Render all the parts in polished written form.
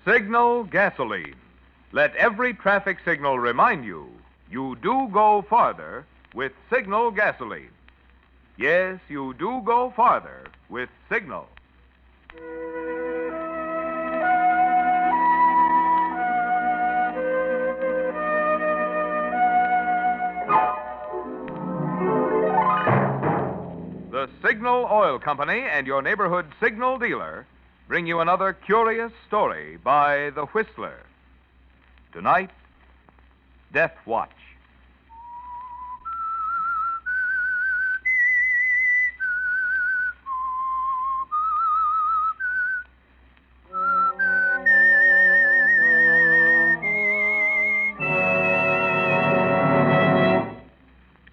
Signal gasoline. Let every traffic signal remind you, you do go farther with Signal gasoline. Yes, you do go farther with Signal. The Signal Oil Company and your neighborhood Signal dealer bring you another curious story by The Whistler. Tonight, Death Watch.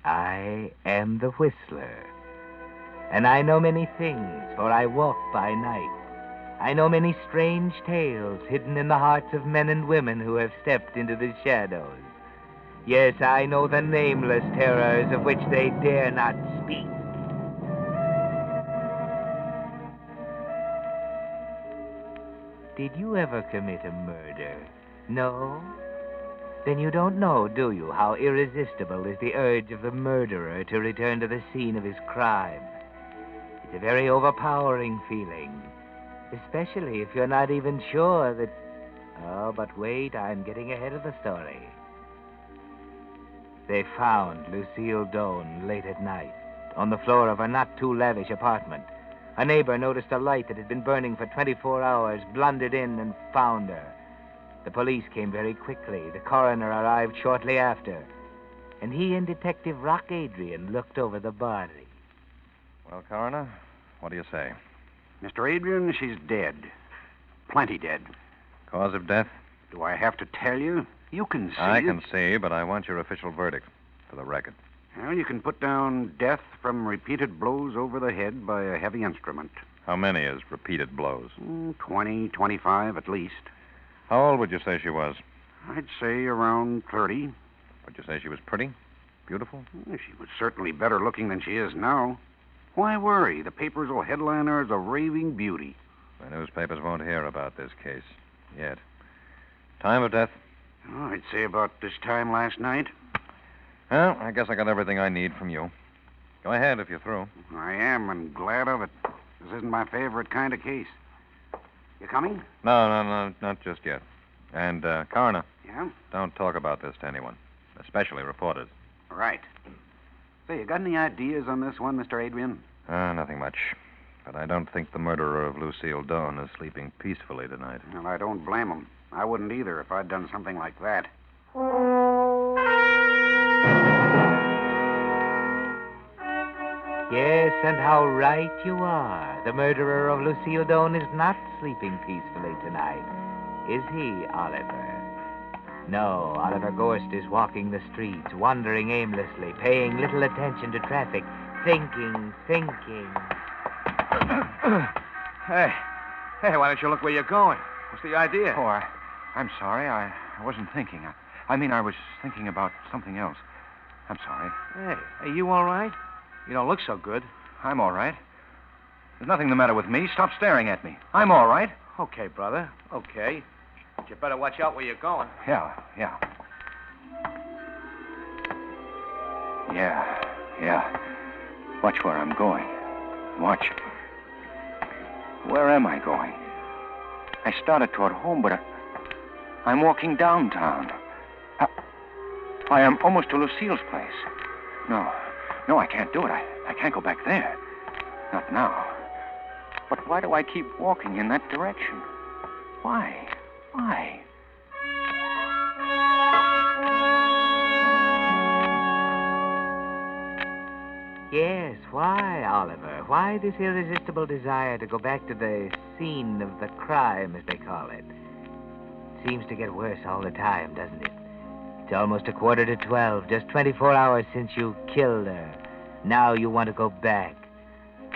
I am the Whistler, and I know many things, for I walk by night. I know many strange tales hidden in the hearts of men and women who have stepped into the shadows. Yes, I know the nameless terrors of which they dare not speak. Did you ever commit a murder? No? Then you don't know, do you, how irresistible is the urge of the murderer to return to the scene of his crime? It's a very overpowering feeling, especially if you're not even sure that... Oh, but wait, I'm getting ahead of the story. They found Lucille Doane late at night on the floor of a not-too-lavish apartment. A neighbor noticed a light that had been burning for 24 hours, blundered in, and found her. The police came very quickly. The coroner arrived shortly after. And he and Detective Rock Adrian looked over the body. Well, Coroner, what do you say? Mr. Adrian, she's dead. Plenty dead. Cause of death? Do I have to tell you? You can see I it. can see, but I want your official verdict for the record. Well, you can put down death from repeated blows over the head by a heavy instrument. How many is repeated blows? 20, 25 at least. How old would you say she was? I'd say around 30. Would you say she was pretty? Beautiful? She was certainly better looking than she is now. Why worry? The papers will headline her as a raving beauty. The newspapers won't hear about this case yet. Time of death? Oh, I'd say about this time last night. Well, I guess I got everything I need from you. Go ahead if you're through. I am, and glad of it. This isn't my favorite kind of case. You coming? No, not just yet. And, Coroner. Yeah? Don't talk about this to anyone, especially reporters. Right. Say, you got any ideas on this one, Mr. Adrian? Nothing much. But I don't think the murderer of Lucille Doane is sleeping peacefully tonight. Well, I don't blame him. I wouldn't either if I'd done something like that. Yes, and how right you are. The murderer of Lucille Doane is not sleeping peacefully tonight. Is he, Oliver? No, Oliver Gorst is walking the streets, wandering aimlessly, paying little attention to traffic, thinking. Hey, why don't you look where you're going? What's the idea? Oh, I'm sorry. I wasn't thinking. I mean, I was thinking about something else. I'm sorry. Hey, you all right? You don't look so good. I'm all right. There's nothing the matter with me. Stop staring at me. I'm all right. Okay, brother. Okay. But you better watch out where you're going. Yeah. Watch where I'm going. Watch. Where am I going? I started toward home, but I'm walking downtown. I am almost to Lucille's place. No, I can't do it. I can't go back there. Not now. But why do I keep walking in that direction? Why? Yes, why, Oliver? Why this irresistible desire to go back to the scene of the crime, as they call it? It seems to get worse all the time, doesn't it? It's almost 11:45, just 24 hours since you killed her. Now you want to go back.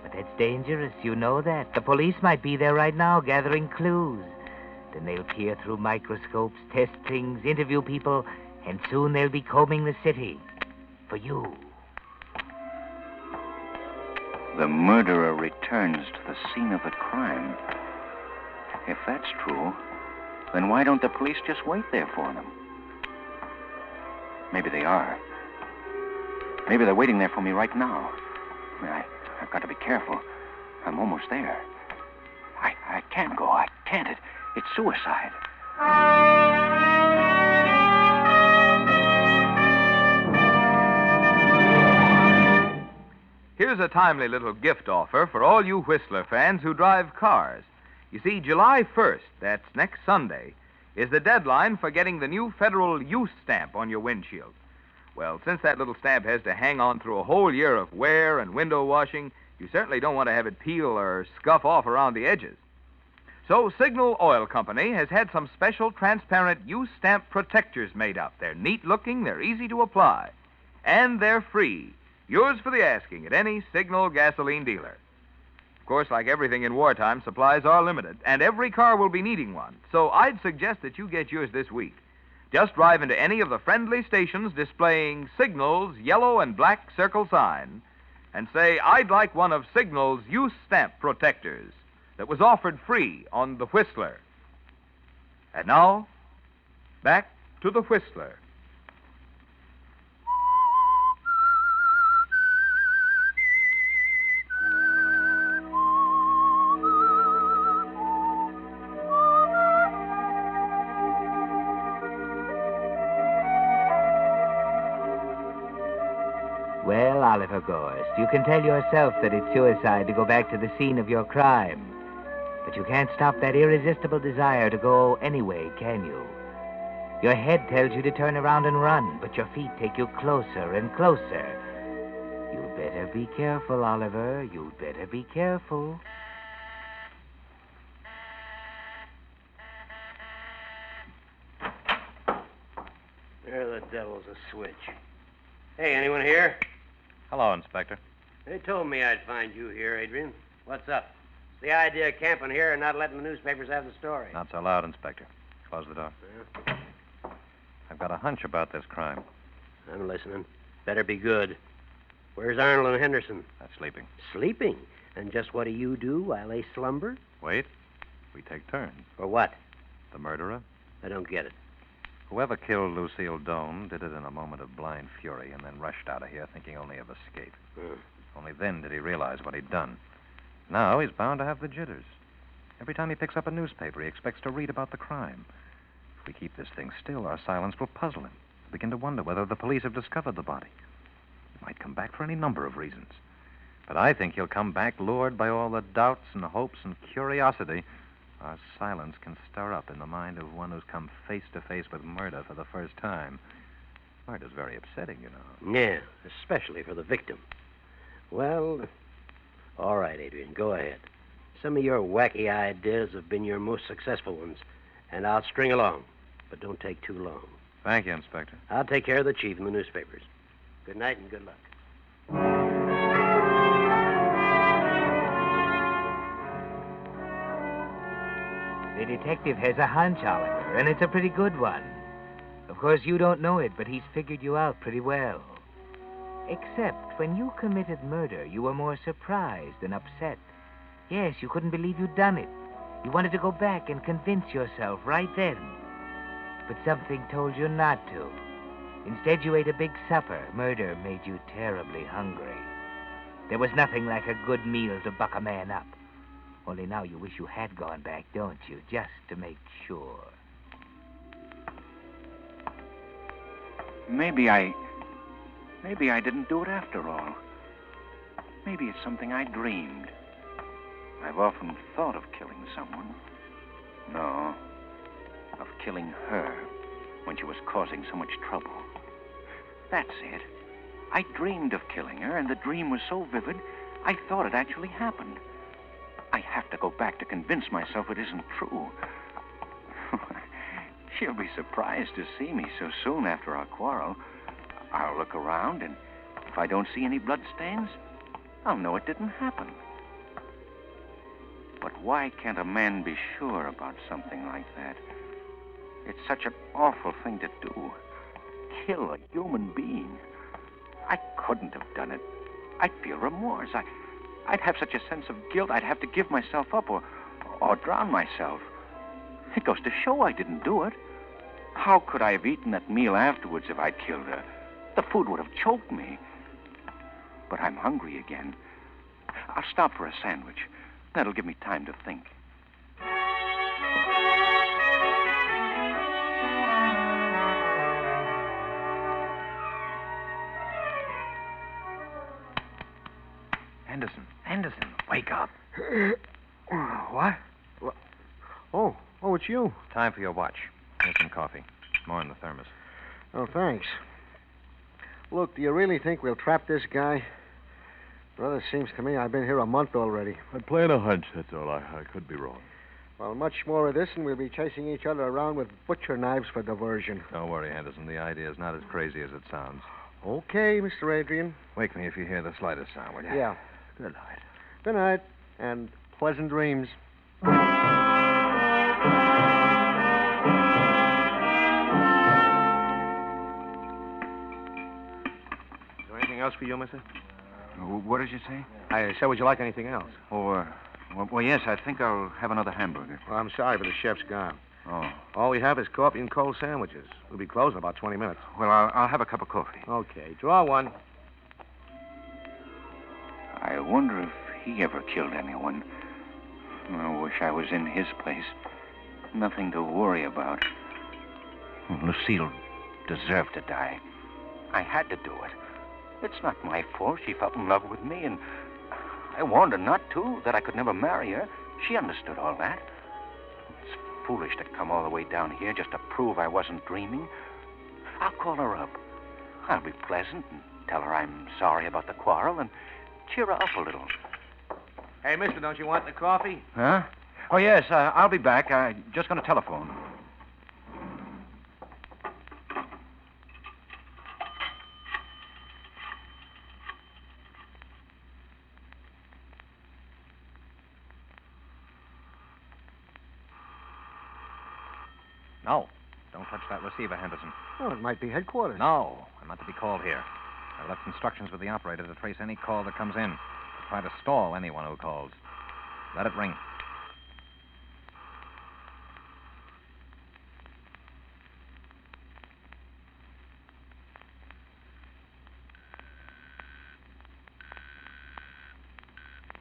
But that's dangerous, you know that. The police might be there right now, gathering clues. Then they'll peer through microscopes, test things, interview people, and soon they'll be combing the city. For you. The murderer returns to the scene of the crime. If that's true, Then why don't the police just wait there for them? Maybe they are. Maybe they're waiting there for me right now. I've got to be careful. I'm almost there. I can't go. I can't. It's suicide. Here's a timely little gift offer for all you Whistler fans who drive cars. You see, July 1st, that's next Sunday, is the deadline for getting the new federal use stamp on your windshield. Well, since that little stamp has to hang on through a whole year of wear and window washing, you certainly don't want to have it peel or scuff off around the edges. So Signal Oil Company has had some special transparent use stamp protectors made up. They're neat looking, they're easy to apply, and they're free. Yours for the asking at any Signal gasoline dealer. Of course, like everything in wartime, supplies are limited, and every car will be needing one. So I'd suggest that you get yours this week. Just drive into any of the friendly stations displaying Signal's yellow and black circle sign and say, "I'd like one of Signal's use stamp protectors that was offered free on the Whistler." And now, back to the Whistler. Well, Oliver Gorst, you can tell yourself that it's suicide to go back to the scene of your crime. But you can't stop that irresistible desire to go anyway, can you? Your head tells you to turn around and run, but your feet take you closer and closer. You'd better be careful, Oliver. You'd better be careful. There the devil's a switch. Hey, anyone here? Hello, Inspector. They told me I'd find you here, Adrian. What's up? It's the idea of camping here and not letting the newspapers have the story. Not so loud, Inspector. Close the door. Yeah, I've got a hunch about this crime. I'm listening. Better be good. Where's Arnold and Henderson? That's sleeping. Sleeping. And just what do you do while they slumber? Wait. We take turns. For what? The murderer? I don't get it. Whoever killed Lucille Doane did it in a moment of blind fury and then rushed out of here thinking only of escape. Only then did he realize what he'd done. Now he's bound to have the jitters. Every time he picks up a newspaper, he expects to read about the crime. If we keep this thing still, our silence will puzzle him. He'll begin to wonder whether the police have discovered the body. He might come back for any number of reasons. But I think he'll come back lured by all the doubts and hopes and curiosity our silence can stir up in the mind of one who's come face to face with murder for the first time. Murder's very upsetting, you know. Yeah, especially for the victim. Well, all right, Adrian, go ahead. Some of your wacky ideas have been your most successful ones, and I'll string along. But don't take too long. Thank you, Inspector. I'll take care of the chief and the newspapers. Good night and good luck. The detective has a hunch, Oliver, and it's a pretty good one. Of course, you don't know it, but he's figured you out pretty well. Except when you committed murder, you were more surprised than upset. Yes, you couldn't believe you'd done it. You wanted to go back and convince yourself right then. But something told you not to. Instead, you ate a big supper. Murder made you terribly hungry. There was nothing like a good meal to buck a man up. Only now you wish you had gone back, don't you? Just to make sure. Maybe I didn't do it after all. Maybe it's something I dreamed. I've often thought of killing someone. No, of killing her when she was causing so much trouble. That's it. I dreamed of killing her, and the dream was so vivid, I thought it actually happened. I have to go back to convince myself it isn't true. She'll be surprised to see me so soon after our quarrel. I'll look around, and if I don't see any bloodstains, I'll know it didn't happen. But why can't a man be sure about something like that? It's such an awful thing to do. Kill a human being. I couldn't have done it. I'd feel remorse. I'd have such a sense of guilt, I'd have to give myself up or drown myself. It goes to show I didn't do it. How could I have eaten that meal afterwards if I'd killed her? The food would have choked me. But I'm hungry again. I'll stop for a sandwich. That'll give me time to think. Anderson, wake up. What? Oh, it's you. Time for your watch. Here's some coffee. More in the thermos. Oh, thanks. Look, do you really think we'll trap this guy? Brother, seems to me I've been here a month already. I'm playing a hunch, that's all. I could be wrong. Well, much more of this, and we'll be chasing each other around with butcher knives for diversion. Don't worry, Anderson. The idea is not as crazy as it sounds. Okay, Mr. Adrian. Wake me if you hear the slightest sound, will you? Yeah. Good night. Good night, and pleasant dreams. Is there anything else for you, mister? What did you say? I said, would you like anything else? Oh, well, yes, I think I'll have another hamburger. Well, I'm sorry, but the chef's gone. Oh. All we have is coffee and cold sandwiches. We'll be closed in about 20 minutes. Well, I'll have a cup of coffee. Okay, draw one. I wonder if he ever killed anyone. I wish I was in his place. Nothing to worry about. Lucille deserved to die. I had to do it. It's not my fault she fell in love with me, and I warned her not to, that I could never marry her. She understood all that. It's foolish to come all the way down here just to prove I wasn't dreaming. I'll call her up. I'll be pleasant and tell her I'm sorry about the quarrel and cheer her up a little. Hey, mister, don't you want the coffee? Huh? Oh, yes, I'll be back. I'm just going to telephone. No. Don't touch that receiver, Henderson. Oh, it might be headquarters. No. I'm not to be called here. I left instructions with the operator to trace any call that comes in. To try to stall anyone who calls. Let it ring.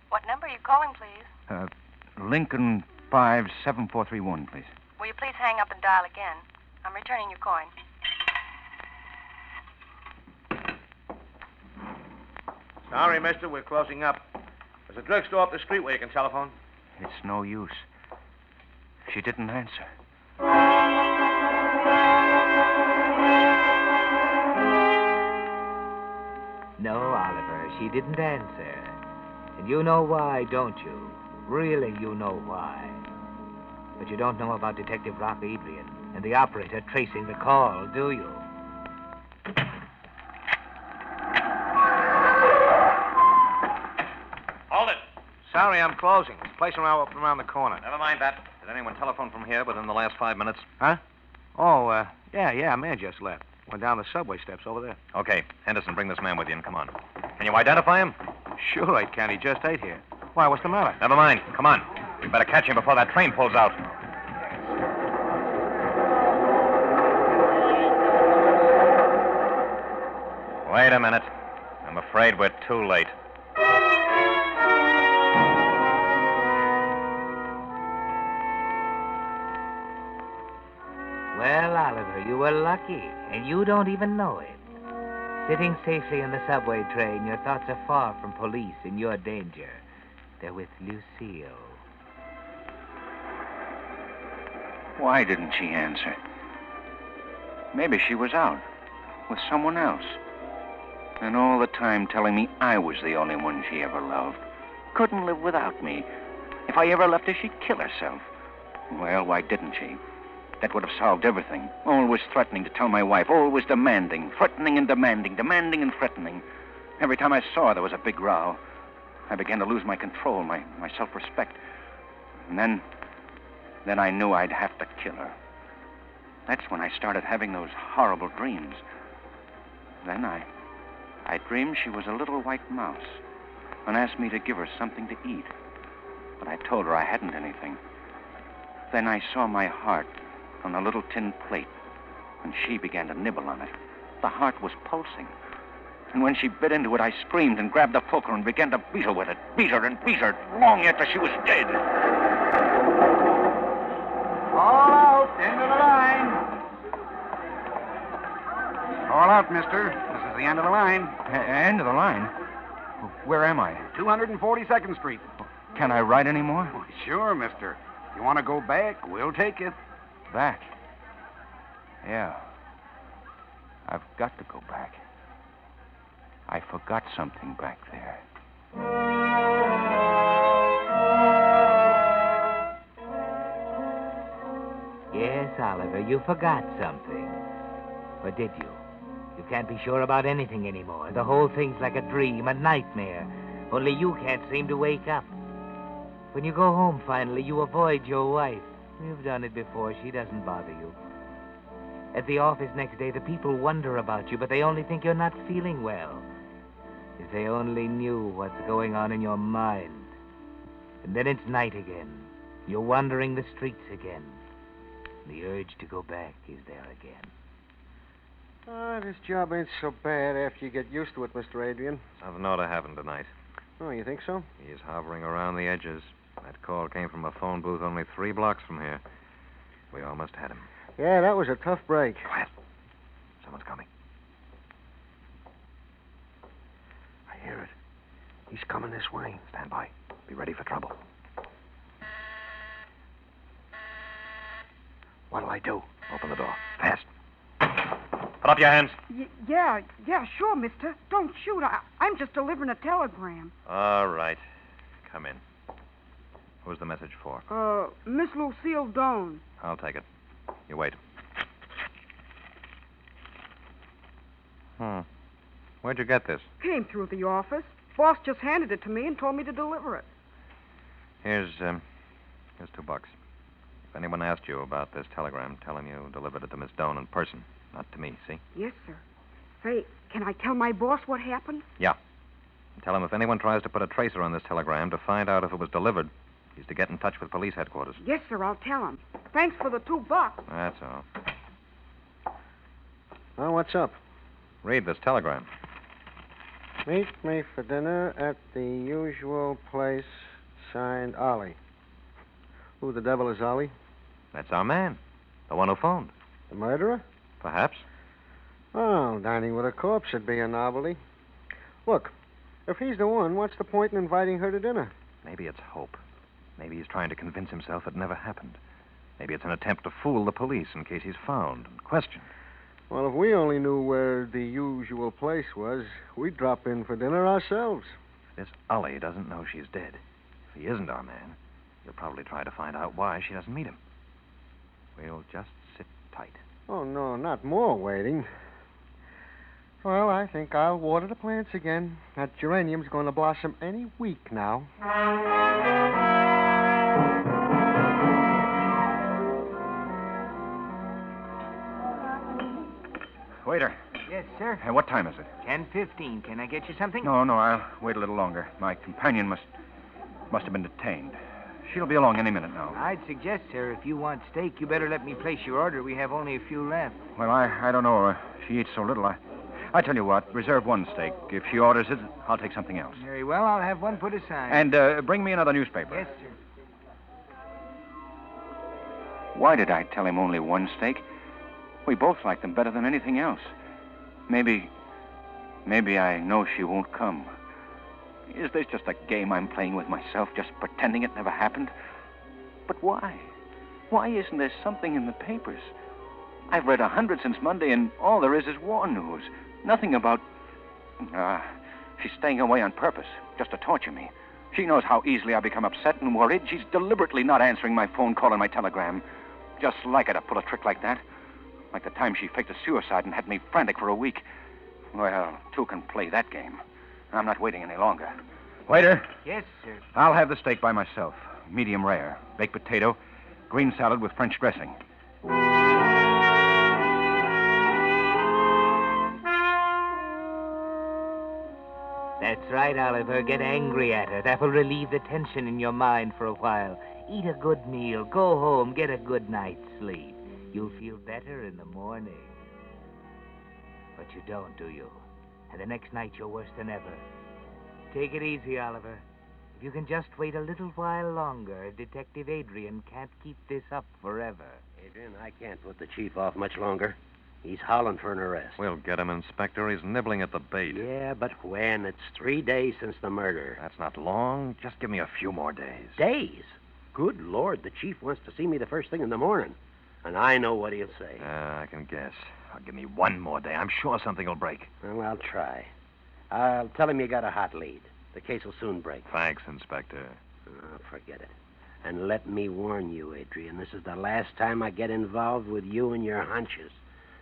What number are you calling, please? Lincoln 57431, please. Will you please hang up and dial again? I'm returning your coin. Sorry, mister, we're closing up. There's a drugstore up the street where you can telephone. It's no use. She didn't answer. No, Oliver, she didn't answer. And you know why, don't you? Really, you know why. But you don't know about Detective Rock Adrian and the operator tracing the call, do you? Hold it. Sorry, I'm closing. There's a place around the corner. Never mind that. Did anyone telephone from here within the last 5 minutes? Huh? Oh, yeah, a man just left. Went down the subway steps over there. Okay. Henderson, bring this man with you and come on. Can you identify him? Sure I can. He just ate here. Why, what's the matter? Never mind. Come on. We better catch him before that train pulls out. Wait a minute. I'm afraid we're too late. Well, Oliver, you were lucky, and you don't even know it. Sitting safely in the subway train, your thoughts are far from police and your danger. They're with Lucille. Why didn't she answer? Maybe she was out with someone else. And all the time telling me I was the only one she ever loved. Couldn't live without me. If I ever left her, she'd kill herself. Well, why didn't she? That would have solved everything. Always threatening to tell my wife, always demanding, threatening and demanding, demanding and threatening. Every time I saw her, there was a big row. I began to lose my control, my self-respect. And then I knew I'd have to kill her. That's when I started having those horrible dreams. Then I dreamed she was a little white mouse and asked me to give her something to eat. But I told her I hadn't anything. Then I saw my heart on a little tin plate, and she began to nibble on it. The heart was pulsing. And when she bit into it, I screamed and grabbed the poker and began to beat her with it. Beat her and beat her, long after she was dead. All out, end of the line. All out, mister. This is the end of the line. End of the line? Where am I? 242nd Street. Can I ride anymore? Oh, sure, mister. You want to go back, we'll take you. Back? Yeah. I've got to go back. I forgot something back there. Yes, Oliver, you forgot something. Or did you? You can't be sure about anything anymore. The whole thing's like a dream, a nightmare. Only you can't seem to wake up. When you go home finally, you avoid your wife. You've done it before. She doesn't bother you. At the office next day, the people wonder about you, but they only think you're not feeling well. If they only knew what's going on in your mind. And then it's night again. You're wandering the streets again. The urge to go back is there again. This job ain't so bad after you get used to it, Mr. Adrian. Something ought to happen tonight. Oh, you think so? He's hovering around the edges. That call came from a phone booth only 3 blocks from here. We almost had him. Yeah, that was a tough break. Quiet. Someone's coming. I hear it. He's coming this way. Stand by. Be ready for trouble. What'll I do? Open the door. Fast. Put up your hands. Yeah, sure, mister. Don't shoot. I'm just delivering a telegram. All right. Come in. Who's the message for? Miss Lucille Doan. I'll take it. You wait. Where'd you get this? Came through the office. Boss just handed it to me and told me to deliver it. Here's $2. If anyone asked you about this telegram, tell him you delivered it to Miss Doan in person, not to me, see? Yes, sir. Say, can I tell my boss what happened? Yeah. And tell him if anyone tries to put a tracer on this telegram to find out if it was delivered, he's to get in touch with police headquarters. Yes, sir, I'll tell him. Thanks for the $2. That's all. Well, what's up? Read this telegram. Meet me for dinner at the usual place, signed Ollie. Who the devil is Ollie? That's our man. The one who phoned. The murderer? Perhaps. Oh, dining with a corpse would be a novelty. Look, if he's the one, what's the point in inviting her to dinner? Maybe it's hope. Maybe he's trying to convince himself it never happened. Maybe it's an attempt to fool the police in case he's found and questioned. Well, if we only knew where the usual place was, we'd drop in for dinner ourselves. This Ollie doesn't know she's dead. If he isn't our man, he'll probably try to find out why she doesn't meet him. We'll just sit tight. Oh, no, not more waiting. Well, I think I'll water the plants again. That geranium's going to blossom any week now. Waiter. Yes, sir. What time is it? 10:15. Can I get you something? No, I'll wait a little longer. My companion must have been detained. She'll be along any minute now. I'd suggest, sir, if you want steak, you better let me place your order. We have only a few left. Well, I don't know. She eats so little. I tell you what, reserve one steak. If she orders it, I'll take something else. Very well, I'll have one put aside. And bring me another newspaper. Yes, sir. Why did I tell him only one steak? We both like them better than anything else. Maybe I know she won't come. Is this just a game I'm playing with myself, just pretending it never happened? But why? Why isn't there something in the papers? I've read 100 since Monday, and all there is war news. Nothing about... she's staying away on purpose, just to torture me. She knows how easily I become upset and worried. She's deliberately not answering my phone call and my telegram. Just like her to pull a trick like that. Like the time she faked a suicide and had me frantic for a week. Well, two can play that game. I'm not waiting any longer. Waiter. Yes, sir. I'll have the steak by myself. Medium rare. Baked potato. Green salad with French dressing. That's right, Oliver. Get angry at her. That will relieve the tension in your mind for a while. Eat a good meal, go home, get a good night's sleep. You'll feel better in the morning. But you don't, do you? And the next night you're worse than ever. Take it easy, Oliver. If you can just wait a little while longer, Detective Adrian can't keep this up forever. Adrian, I can't put the chief off much longer. He's howling for an arrest. We'll get him, Inspector. He's nibbling at the bait. Yeah, but when? It's 3 days since the murder. That's not long. Just give me a few more days. Days? Good Lord, the chief wants to see me the first thing in the morning. And I know what he'll say. I can guess. Give me one more day. I'm sure something will break. Well, I'll try. I'll tell him you got a hot lead. The case will soon break. Thanks, Inspector. Oh, forget it. And let me warn you, Adrian, this is the last time I get involved with you and your hunches.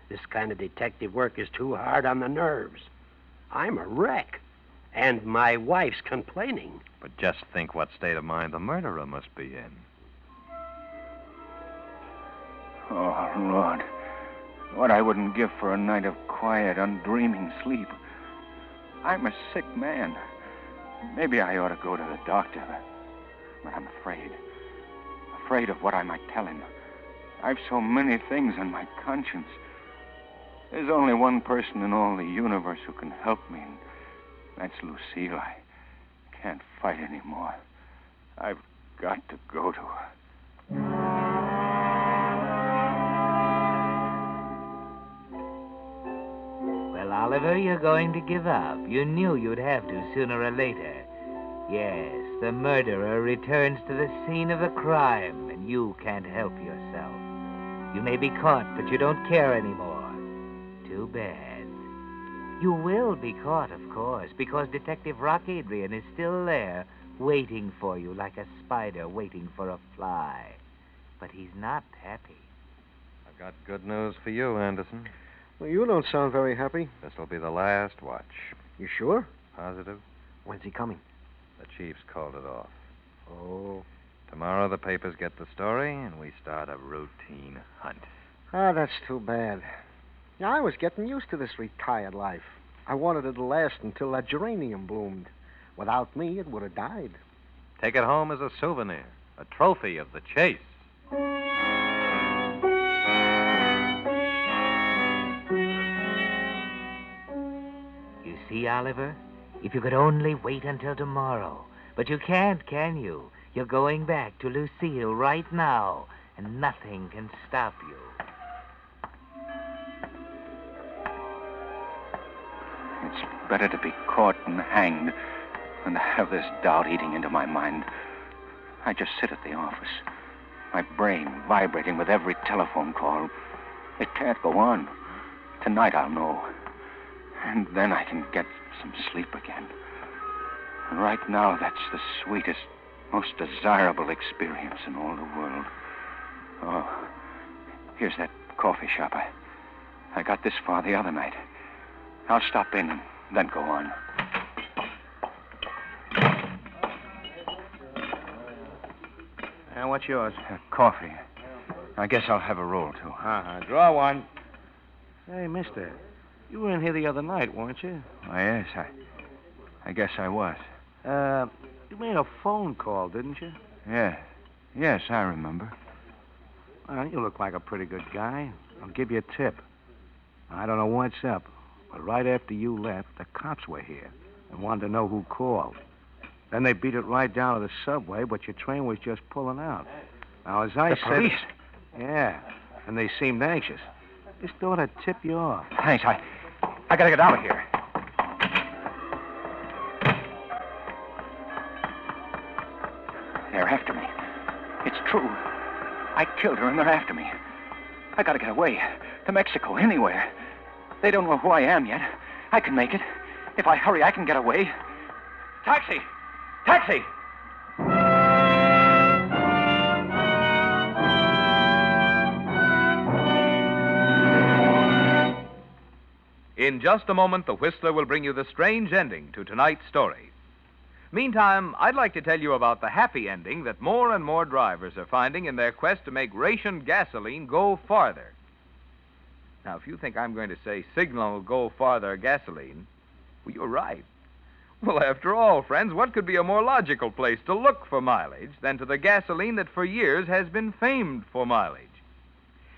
This kind of detective work is too hard on the nerves. I'm a wreck. And my wife's complaining. But just think what state of mind the murderer must be in. Oh, Lord. What I wouldn't give for a night of quiet, undreaming sleep. I'm a sick man. Maybe I ought to go to the doctor. But I'm afraid. Afraid of what I might tell him. I've so many things on my conscience. There's only one person in all the universe who can help me, and that's Lucille. I can't fight anymore. I've got to go to her. Well, Oliver, you're going to give up. You knew you'd have to sooner or later. Yes, the murderer returns to the scene of the crime, and you can't help yourself. You may be caught, but you don't care anymore. Too bad. You will be caught, of course, because Detective Rock Adrian is still there, waiting for you like a spider waiting for a fly. But he's not happy. I've got good news for you, Anderson. Well, you don't sound very happy. This'll be the last watch. You sure? Positive? When's he coming? The chief's called it off. Oh. Tomorrow the papers get the story, and we start a routine hunt. Ah, that's too bad. Yeah, I was getting used to this retired life. I wanted it to last until that geranium bloomed. Without me, it would have died. Take it home as a souvenir, a trophy of the chase. You see, Oliver? If you could only wait until tomorrow. But you can't, can you? You're going back to Lucille right now, and nothing can stop you. It's better to be caught and hanged than to have this doubt eating into my mind. I just sit at the office, my brain vibrating with every telephone call. It can't go on. Tonight I'll know. And then I can get some sleep again. And right now, that's the sweetest, most desirable experience in all the world. Oh, here's that coffee shop. I got this far the other night. I'll stop in and then go on. And what's yours? Coffee. I guess I'll have a roll, too. Draw one. Hey, mister, you were in here the other night, weren't you? Oh, yes, I guess I was. You made a phone call, didn't you? Yes, I remember. Well, you look like a pretty good guy. I'll give you a tip. I don't know what's up, but right after you left, the cops were here and wanted to know who called. Then they beat it right down to the subway, but your train was just pulling out. Now, as I said... The police? Yeah, and they seemed anxious. Just thought I'd tip you off. Thanks, I gotta get out of here. They're after me. It's true. I killed her and they're after me. I gotta get away. To Mexico, anywhere. They don't know who I am yet. I can make it. If I hurry, I can get away. Taxi! Taxi! In just a moment, the Whistler will bring you the strange ending to tonight's story. Meantime, I'd like to tell you about the happy ending that more and more drivers are finding in their quest to make rationed gasoline go farther. Now, if you think I'm going to say Signal Go Farther gasoline, well, you're right. Well, after all, friends, what could be a more logical place to look for mileage than to the gasoline that for years has been famed for mileage?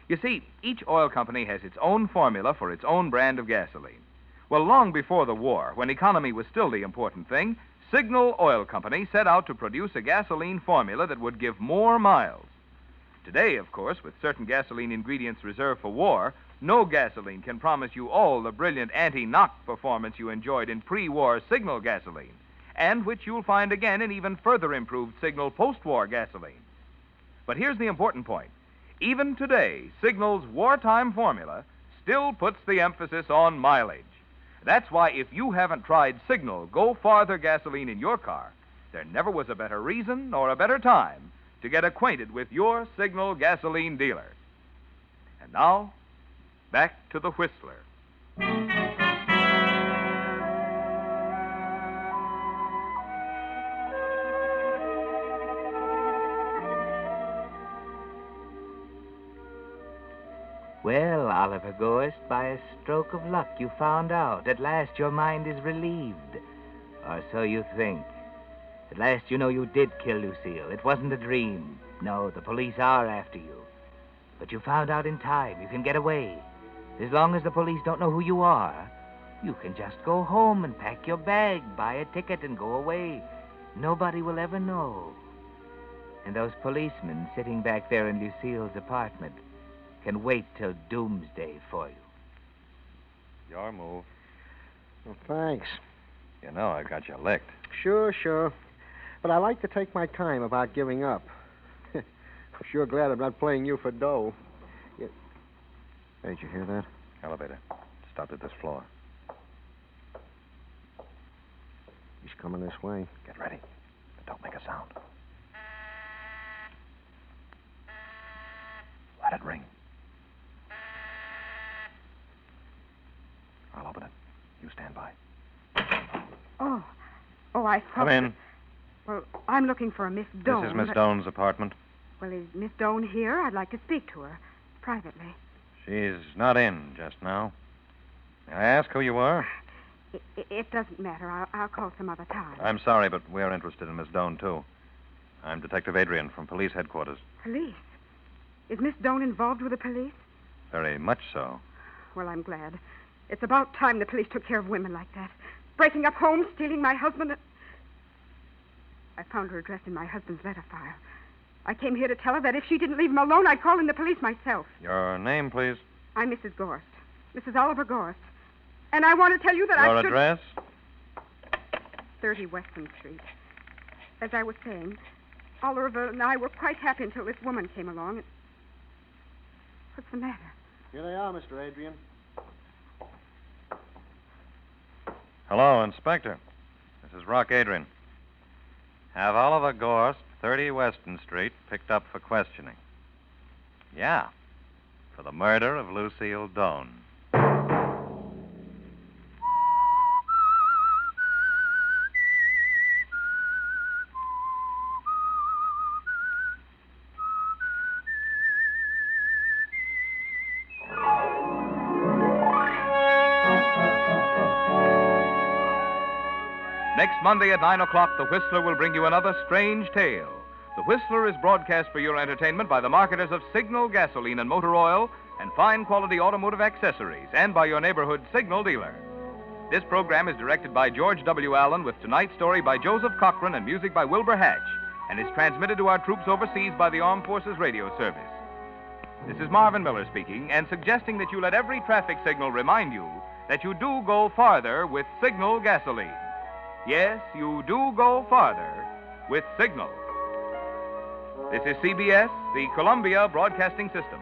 You see, each oil company has its own formula for its own brand of gasoline. Well, long before the war, when economy was still the important thing, Signal Oil Company set out to produce a gasoline formula that would give more miles. Today, of course, with certain gasoline ingredients reserved for war, no gasoline can promise you all the brilliant anti-knock performance you enjoyed in pre-war Signal gasoline, and which you'll find again in even further improved Signal post-war gasoline. But here's the important point. Even today, Signal's wartime formula still puts the emphasis on mileage. That's why if you haven't tried Signal Go Farther gasoline in your car, there never was a better reason or a better time to get acquainted with your Signal gasoline dealer. And now, back to the Whistler. Well, Oliver Gorst, by a stroke of luck, you found out. At last your mind is relieved. Or so you think. At last you know you did kill Lucille. It wasn't a dream. No, the police are after you. But you found out in time. You can get away. As long as the police don't know who you are, you can just go home and pack your bag, buy a ticket, and go away. Nobody will ever know. And those policemen sitting back there in Lucille's apartment can wait till doomsday for you. Your move. Well, thanks. You know I got you licked. Sure. But I like to take my time about giving up. I'm sure glad I'm not playing you for dough. Hey, did you hear that? Elevator. Stopped at this floor. He's coming this way. Get ready. But don't make a sound. Let it ring. I'll open it. You stand by. Oh, I thought... Come in. Well, I'm looking for a Miss Doane. This is Miss Doane's apartment. Well, is Miss Doane here? I'd like to speak to her privately. She's not in just now. May I ask who you are? It doesn't matter. I'll call some other time. I'm sorry, but we're interested in Miss Doane, too. I'm Detective Adrian from police headquarters. Police? Is Miss Doane involved with the police? Very much so. Well, I'm glad. It's about time the police took care of women like that. Breaking up homes, stealing my husband. I found her address in my husband's letter file. I came here to tell her that if she didn't leave him alone, I'd call in the police myself. Your name, please? I'm Mrs. Gorst. Mrs. Oliver Gorst. And I want to tell you that Your address? 30 Western Street. As I was saying, Oliver and I were quite happy until this woman came along. What's the matter? Here they are, Mr. Adrian. Hello, Inspector. This is Rock Adrian. Have Oliver Gorst, 30 Weston Street, picked up for questioning. Yeah, for the murder of Lucille Doane. Next Monday at 9 o'clock, The Whistler will bring you another strange tale. The Whistler is broadcast for your entertainment by the marketers of Signal gasoline and motor oil and fine quality automotive accessories, and by your neighborhood Signal dealer. This program is directed by George W. Allen, with tonight's story by Joseph Cochran and music by Wilbur Hatch, and is transmitted to our troops overseas by the Armed Forces Radio Service. This is Marvin Miller speaking, and suggesting that you let every traffic signal remind you that you do go farther with Signal gasoline. Yes, you do go farther with Signal. This is CBS, the Columbia Broadcasting System.